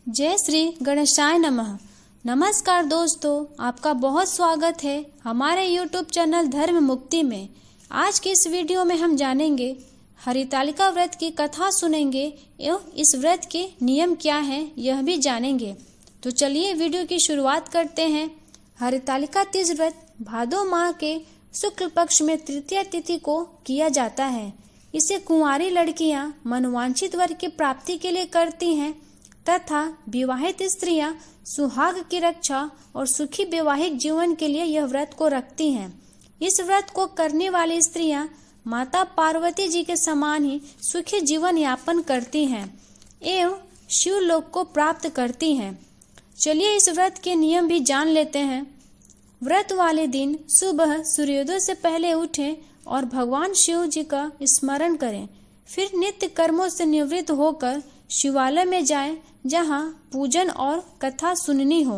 जय श्री गणेशाय नमः। नमस्कार दोस्तों, आपका बहुत स्वागत है हमारे YouTube चैनल धर्म मुक्ति में। आज की इस वीडियो में हम जानेंगे हरितालिका व्रत की कथा सुनेंगे एवं इस व्रत के नियम क्या हैं यह भी जानेंगे। तो चलिए वीडियो की शुरुआत करते हैं। हरितालिका तीज व्रत भादो माह के शुक्ल पक्ष में तृतीया तिथि को किया जाता है। इसे कुंवारी लड़कियां मनवांछित वर की प्राप्ति के लिए करती हैं तथा विवाहित स्त्रियां सुहाग की रक्षा और सुखी वैवाहिक जीवन के लिए यह व्रत को रखती हैं। इस व्रत को करने वाली स्त्रियां माता पार्वती जी के समान ही सुखी जीवन यापन करती हैं एवं शिवलोक को प्राप्त करती हैं। चलिए इस व्रत के नियम भी जान लेते हैं। व्रत वाले दिन सुबह सूर्योदय से पहले उठें और भगवान शिव जी का स्मरण करें। फिर नित्य कर्मों से निवृत्त होकर शिवालय में जाएं, जहां पूजन और कथा सुननी हो।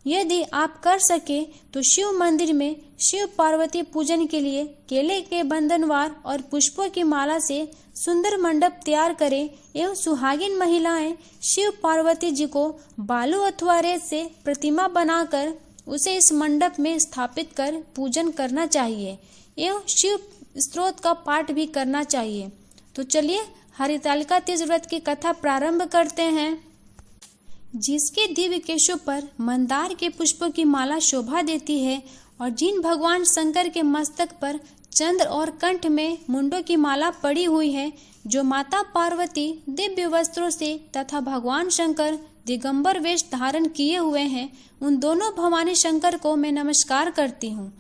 यदि आप कर सके तो शिव मंदिर में शिव पार्वती पूजन के लिए केले के बंधनवार और पुष्पों की माला से सुंदर मंडप तैयार करें एवं सुहागिन महिलाएं शिव पार्वती जी को बालू अथवा रेत से प्रतिमा बनाकर उसे इस मंडप में स्थापित कर पूजन करना चाहिए एवं शिव स्तोत्र का पाठ भी करना चाहिए। तो चलिए हरितालिका तीज व्रत की कथा प्रारंभ करते हैं। जिसके दिव्य केशों पर मंदार के पुष्पों की माला शोभा देती है और जिन भगवान शंकर के मस्तक पर चंद्र और कंठ में मुंडों की माला पड़ी हुई है, जो माता पार्वती दिव्य वस्त्रों से तथा भगवान शंकर दिगंबर वेश धारण किए हुए हैं, उन दोनों भवानी शंकर को मैं नमस्कार करती हूँ।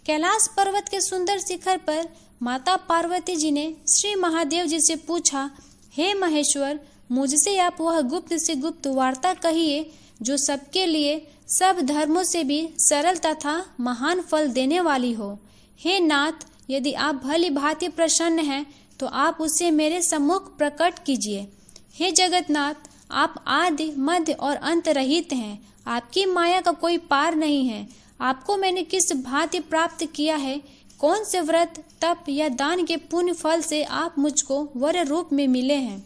कैलाश पर्वत के सुंदर शिखर पर माता पार्वती जी ने श्री महादेव जी से पूछा, हे महेश्वर, मुझसे आप वह गुप्त से गुप्त वार्ता कहिए जो सबके लिए सब धर्मों से भी सरल तथा महान फल देने वाली हो। हे नाथ, यदि आप भली भांति प्रसन्न हैं तो आप उसे मेरे सम्मुख प्रकट कीजिए। हे जगन्नाथ, आप आदि मध्य और अंत रहित हैं। आपकी माया का कोई पार नहीं है। आपको मैंने किस भांति प्राप्त किया है? कौन से व्रत तप या दान के पुण्य फल से आप मुझको वर रूप में मिले हैं?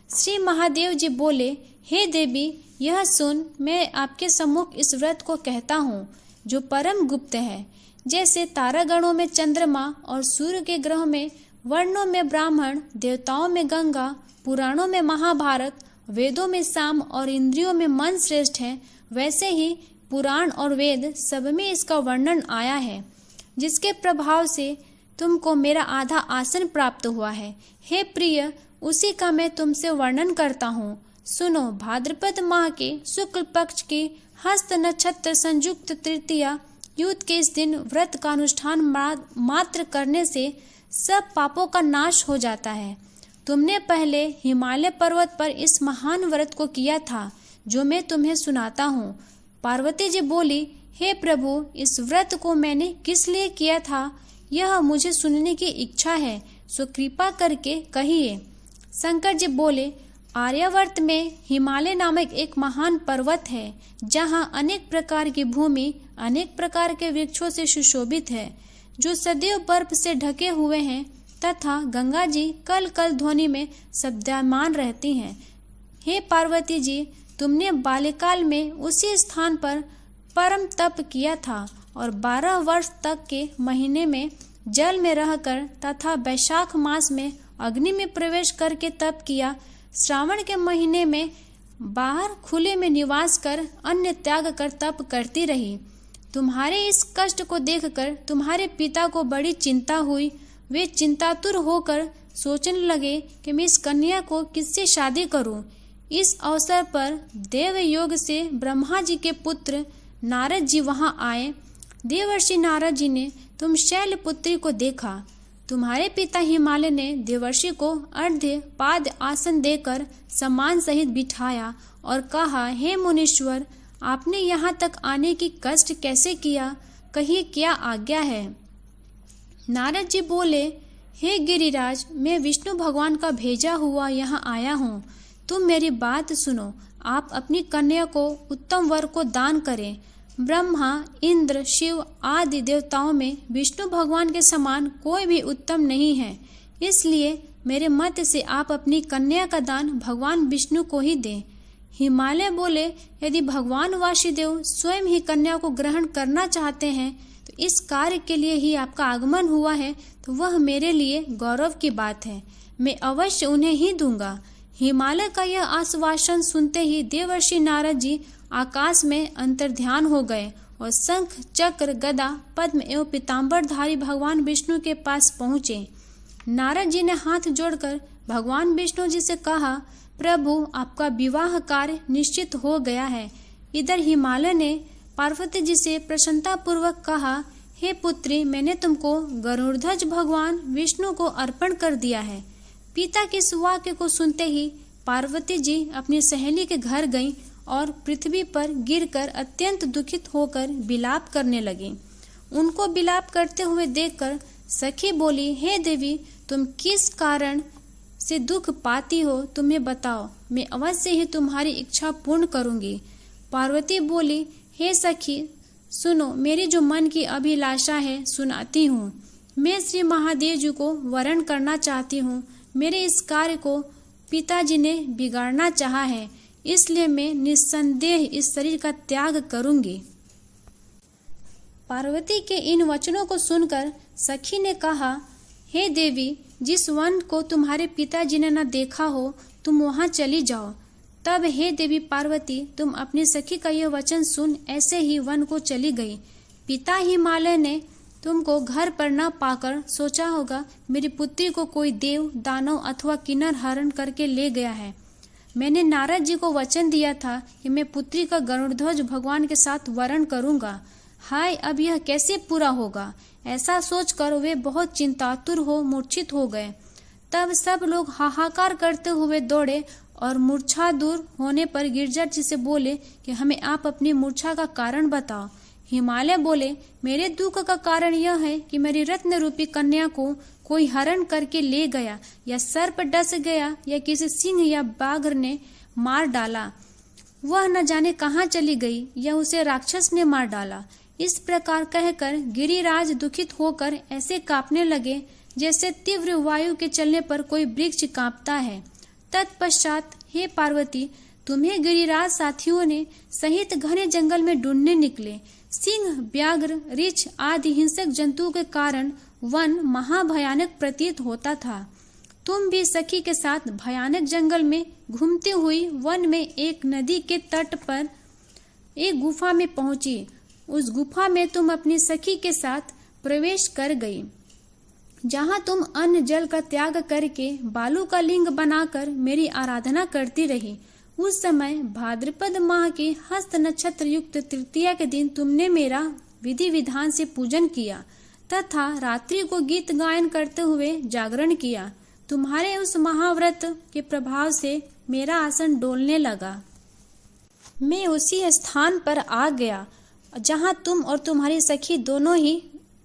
श्री महादेव जी बोले, हे देवी, यह सुन, मैं आपके सम्मुख इस व्रत को कहता हूँ जो परम गुप्त है। जैसे तारागणों में चंद्रमा और सूर्य के ग्रह में, वर्णों में ब्राह्मण, देवताओं में गंगा, पुराणों में महाभारत, वेदों में साम और इंद्रियों में मन श्रेष्ठ है, वैसे ही पुराण और वेद सब में इसका वर्णन आया है, जिसके प्रभाव से तुमको मेरा आधा आसन प्राप्त हुआ है। हे प्रिय, उसी का मैं तुमसे वर्णन करता हूँ। सुनो, भाद्रपद माह के शुक्ल पक्ष की हस्त नक्षत्र संयुक्त तृतीया युद्ध के इस दिन व्रत का अनुष्ठान मात्र करने से सब पापों का नाश हो जाता है। तुमने पहले हिमालय पर्वत पर इस महान व्रत को किया था, जो मैं तुम्हें सुनाता हूँ। पार्वती जी बोली, हे प्रभु, इस व्रत को मैंने किस लिए किया था, यह मुझे सुनने की इच्छा है, सो कृपा करके कहिए। शंकर जी बोले, आर्यावर्त में हिमालय नामक एक महान पर्वत है, जहाँ अनेक प्रकार की भूमि अनेक प्रकार के वृक्षों से सुशोभित है, जो सदैव बर्फ से ढके हुए हैं तथा गंगा जी कल कल ध्वनि में शब्दमान रहती हैं। हे पार्वती जी, तुमने बाल्यकाल में उसी स्थान पर परम तप किया था और 12 वर्ष तक के महीने में जल में रहकर तथा वैशाख मास में अग्नि में प्रवेश करके तप किया। श्रावण के महीने में बाहर खुले में निवास कर अन्न त्याग कर तप करती रही। तुम्हारे इस कष्ट को देखकर तुम्हारे पिता को बड़ी चिंता हुई। वे चिंतातुर होकर सोचने लगे कि मैं इस कन्या को किससे शादी करूं। इस अवसर पर देव योग से ब्रह्मा जी के पुत्र नारद जी वहां आए। देवर्षि नारद जी ने तुम शैलपुत्री को देखा। तुम्हारे पिता हिमालय ने देवर्षि को अर्ध्य पाद आसन देकर सम्मान सहित बिठाया और कहा, हे मुनीश्वर, आपने यहाँ तक आने की कष्ट कैसे किया? कहिए क्या आज्ञा है? नारद जी बोले, हे गिरिराज, मैं विष्णु भगवान का भेजा हुआ यहाँ आया हूँ। तुम मेरी बात सुनो। आप अपनी कन्या को उत्तम वर को दान करें। ब्रह्मा, इंद्र, शिव आदि देवताओं में विष्णु भगवान के समान कोई भी उत्तम नहीं है। इसलिए मेरे मत से आप अपनी कन्या का दान भगवान विष्णु को ही दें। हिमालय बोले, यदि भगवान वासुदेव स्वयं ही कन्या को ग्रहण करना चाहते हैं तो इस कार्य के लिए ही आपका आगमन हुआ है, तो वह मेरे लिए गौरव की बात है। मैं अवश्य उन्हें ही दूंगा। हिमालय का यह आश्वासन सुनते ही देवर्षि नारद जी आकाश में अंतर्ध्यान हो गए और शंख, चक्र, गदा, पद्म एवं पीताम्बरधारी भगवान विष्णु के पास पहुँचे। नारद जी ने हाथ जोड़कर भगवान विष्णु जी से कहा, प्रभु, आपका विवाह कार्य निश्चित हो गया है। इधर हिमालय ने पार्वती जी से प्रसन्नता पूर्वक कहा, हे पुत्री, मैंने तुमको गरुड़ध्वज भगवान विष्णु को अर्पण कर दिया है। पिता के इस वाक्य को सुनते ही पार्वती जी अपनी सहेली के घर गईं और पृथ्वी पर गिरकर अत्यंत दुखित होकर विलाप करने लगी। उनको विलाप करते हुए देखकर सखी बोली, हे देवी, तुम किस कारण से दुख पाती हो, तुम्हें बताओ, मैं अवश्य ही तुम्हारी इच्छा पूर्ण करूंगी। पार्वती बोली, हे सखी, सुनो, मेरी जो मन की अभिलाषा है सुनाती हूँ। मैं श्री महादेव जी को वरण करना चाहती हूँ। मेरे इस कार्य को पिताजी ने बिगाड़ना चाहा है, इसलिए मैं निस्संदेह इस शरीर का त्याग करूंगी। पार्वती के इन वचनों को सुनकर सखी ने कहा, हे देवी, जिस वन को तुम्हारे पिताजी ने न देखा हो, तुम वहां चली जाओ। तब हे देवी पार्वती, तुम अपनी सखी का यह वचन सुन ऐसे ही वन को चली गई। पिता हिमालय ने तुमको घर पर न पाकर सोचा होगा, मेरी पुत्री को कोई देव, दानव अथवा किन्नर हरण करके ले गया है। मैंने नारद जी को वचन दिया था कि मैं पुत्री का गरुड़ध्वज भगवान के साथ वरण करूंगा। हाय, अब यह कैसे पूरा होगा? ऐसा सोचकर वे बहुत चिंतातुर हो मूर्छित हो गए। तब सब लोग हाहाकार करते हुए दौड़े और मूर्छा दूर होने पर गिरजा जी से बोले कि हमें आप अपनी मूर्छा का कारण बताओ। हिमालय बोले, मेरे दुख का कारण यह है कि मेरी रत्न रूपी कन्या को कोई हरण करके ले गया, या सर्प डस गया, या किसी सिंह या बाघ ने मार डाला। वह न जाने कहाँ चली गई, या उसे राक्षस ने मार डाला। इस प्रकार कहकर गिरिराज दुखित होकर ऐसे कांपने लगे जैसे तीव्र वायु के चलने पर कोई वृक्ष कांपता है। तत्पश्चात हे पार्वती, तुम्हें गिरिराज साथियों ने सहित घने जंगल में ढूंढने निकले। सिंह, व्याघ्र, रीछ आदि हिंसक जंतुओं के कारण वन महाभयानक प्रतीत होता था। तुम भी सखी के साथ भयानक जंगल में घूमती हुई वन में एक नदी के तट पर एक गुफा में पहुंची। उस गुफा में तुम अपनी सखी के साथ प्रवेश कर गई, जहां तुम अन्न जल का त्याग करके बालू का लिंग बनाकर मेरी आराधना करती रही। उस समय भाद्रपद माह के हस्त नक्षत्र युक्त तृतीया के दिन तुमने मेरा विधि विधान से पूजन किया तथा रात्रि को गीत गायन करते हुए जागरण किया। तुम्हारे उस महाव्रत के प्रभाव से मेरा आसन डोलने लगा। मैं उसी स्थान पर आ गया जहां तुम और तुम्हारी सखी दोनों ही।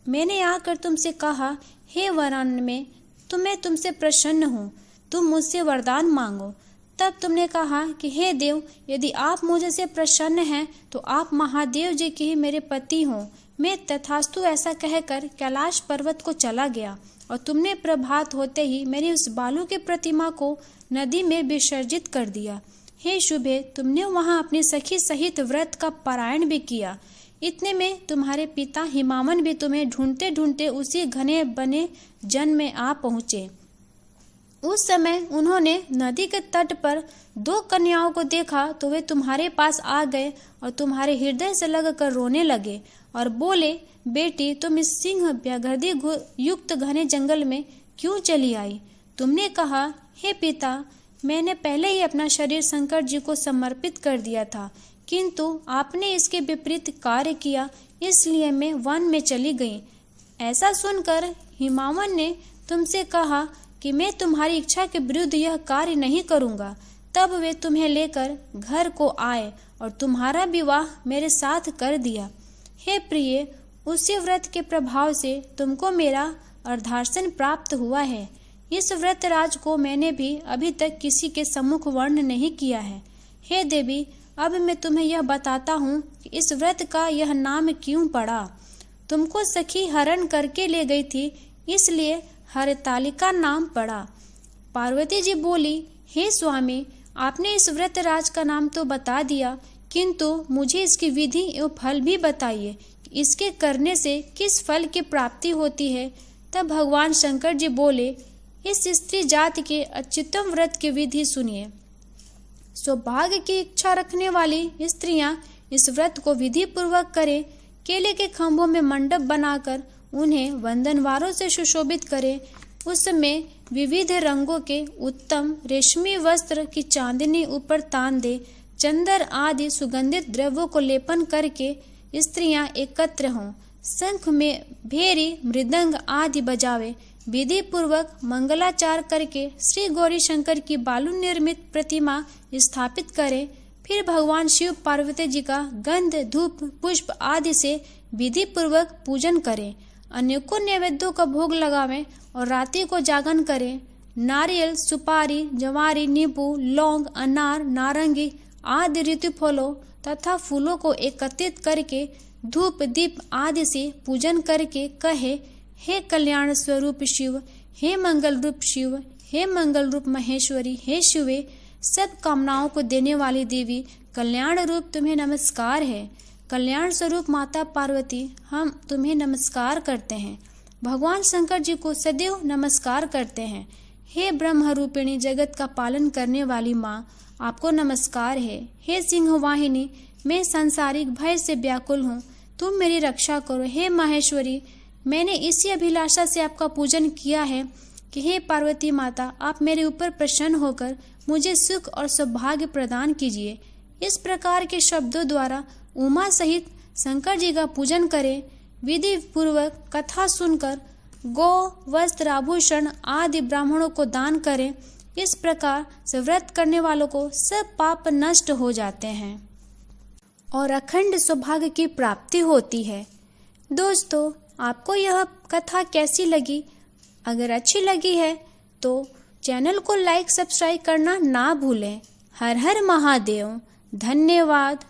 मैंने आकर तुमसे कहा, हे वरान में, मैं तुमसे प्रसन्न हूँ, तुम मुझसे वरदान मांगो। तब तुमने कहा कि हे देव, यदि आप मुझे से प्रसन्न हैं तो आप महादेव जी के ही मेरे पति हों। मैं तथास्तु ऐसा कहकर कैलाश पर्वत को चला गया और तुमने प्रभात होते ही मेरी उस बालू की प्रतिमा को नदी में विसर्जित कर दिया। हे शुभे, तुमने वहां अपनी सखी सहित व्रत का पारायण भी किया। इतने में तुम्हारे पिता हिमावन भी तुम्हें ढूंढते ढूंढते उसी घने बने जन में आ पहुँचे। उस समय उन्होंने नदी के तट पर 2 कन्याओं को देखा तो वे तुम्हारे पास आ गए और तुम्हारे हृदय से लगकर रोने लगे और बोले, बेटी, तुम इस सिंह व्याघ्रदि युक्त घने जंगल में क्यों चली आई? तुमने कहा, हे पिता, मैंने पहले ही अपना शरीर शंकर जी को समर्पित कर दिया था, किंतु आपने इसके विपरीत कार्य किया, इसलिए मैं वन में चली गई। ऐसा सुनकर हिमावन ने तुमसे कहा कि मैं तुम्हारी इच्छा के विरुद्ध यह कार्य नहीं करूंगा। तब वे तुम्हें लेकर घर को आए और तुम्हारा विवाह मेरे साथ कर दिया। हे प्रिय, उसी व्रत के प्रभाव से तुमको मेरा अर्धासन प्राप्त हुआ है। इस व्रत राज को मैंने भी अभी तक किसी के सम्मुख वर्ण नहीं किया है। हे देवी, अब मैं तुम्हें यह बताता हूँ कि इस व्रत का यह नाम क्यों पड़ा। तुमको सखी हरण करके ले गई थी, इसलिए हरतालिका नाम पड़ा। पार्वती जी बोली, हे स्वामी, आपने इस व्रत राज का नाम तो बता दिया, किंतु मुझे इसकी विधि एवं फल भी बताइए। इसके करने से किस फल की प्राप्ति होती है। तब भगवान शंकर जी बोले, इस स्त्री जाति के अच्युतम व्रत की विधि सुनिए। सौभाग्य की इच्छा रखने वाली स्त्रियां इस व्रत को विधि पूर्वक करें। केले के खंभों में मंडप बनाकर उन्हें वंदनवारों से सुशोभित करें। उसमें विविध रंगों के उत्तम रेशमी वस्त्र की चांदनी ऊपर तान दे। चंदन आदि सुगंधित द्रव्यों को लेपन करके स्त्रियां एकत्र हों। शंख में भेरी मृदंग आदि बजावे। विधि पूर्वक मंगलाचार करके श्री गौरी शंकर की बालू निर्मित प्रतिमा स्थापित करें। फिर भगवान शिव पार्वती जी का गंध धूप पुष्प आदि से विधि पूर्वक पूजन करें। अनेकों नैवेद्यों का भोग लगावें और रात्रि को जागरण करें। नारियल, सुपारी, जवारी, नींबू, लौंग, अनार, नारंगी आदि ऋतु फलों तथा फूलों को एकत्रित करके धूप दीप आदि से पूजन करके कहे, हे कल्याण स्वरूप शिव, हे मंगल रूप शिव, हे मंगल रूप महेश्वरी, हे शिवे, सब कामनाओं को देने वाली देवी, कल्याण रूप तुम्हें नमस्कार है। कल्याण स्वरूप माता पार्वती, हम तुम्हें नमस्कार करते हैं। भगवान शंकर जी को सदैव नमस्कार करते हैं। हे ब्रह्म रूपिणी, जगत का पालन करने वाली माँ, आपको नमस्कार है। हे सिंह वाहिनी, मैं सांसारिक भय से व्याकुल हूँ, तुम मेरी रक्षा करो। हे माहेश्वरी, मैंने इसी अभिलाषा से आपका पूजन किया है कि हे पार्वती माता, आप मेरे ऊपर प्रसन्न होकर मुझे सुख और सौभाग्य प्रदान कीजिए। इस प्रकार के शब्दों द्वारा उमा सहित शंकर जी का पूजन करें। विधि पूर्वक कथा सुनकर गौ, वस्त्र, आभूषण आदि ब्राह्मणों को दान करें। इस प्रकार से व्रत करने वालों को सब पाप नष्ट हो जाते हैं और अखंड सौभाग्य की प्राप्ति होती है। दोस्तों, आपको यह कथा कैसी लगी? अगर अच्छी लगी है तो चैनल को लाइक सब्सक्राइब करना ना भूलें। हर हर महादेव। धन्यवाद।